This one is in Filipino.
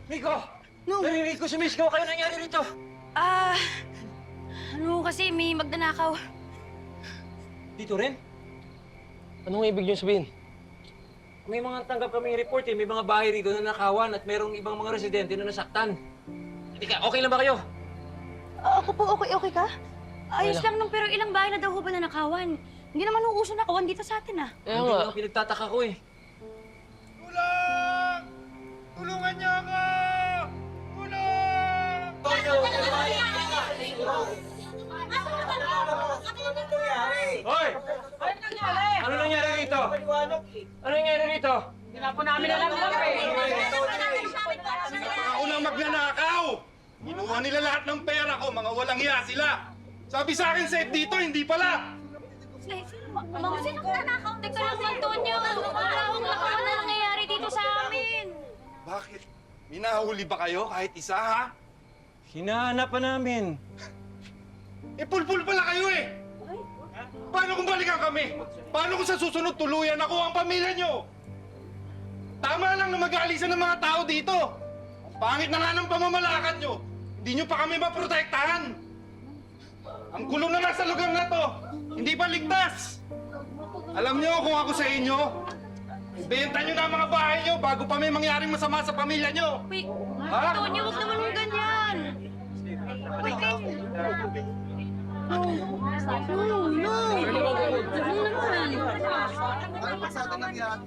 Miko! No. Narinig ko sumisigaw kayo. Nangyari rito? Ano kasi may magnanakaw. Dito rin? Anong ibig niyo sabihin? May mga tanggap kaming report eh. May mga bahay rito na nakawan at merong ibang mga residente na nasaktan. Hindi ka, okay lang ba kayo? Ako po, okay ka? Ayos lang nung pero ilang bahay na daw ho ba na nakawan? Hindi naman uuso nakawan dito sa atin Kaya nga. Ang pinagtataka ko eh. Tulong! Tulungan niyo ako! Tulong! Hoy! Ano nangyari rito? Ano nangyari rito? Ako nang magnanakaw! Kinuha nila lahat ng pera ko, mga walang hiya sila! Sabi sa akin, safe dito, hindi pala! Mga sino ka nanakaw? Teka lang, Antonio. Wala akong nakawan na nangyayari dito sa amin. Bakit? Minahuli ba kayo kahit isa, ha? Hinahanap pa namin. Eh, pulpul pala kayo eh! Paano kung balikan kami? Paano kung sa susunod tuluyan ako ang pamilya nyo? Tama lang na mag-aalisan ng mga tao dito. Ang pangit na nga ng pamamalakad nyo. Hindi nyo pa kami maprotektahan. Ang kulong na nasa lugar na to, hindi pa ligtas. Alam nyo kung ako sa inyo, ibenta nyo na ang mga bahay nyo bago pa may mangyaring masama sa pamilya nyo. Wait, Ha? Antonio, huwag naman yung ganyan. Wait, No. Ano naman? Ano pasado nangyari?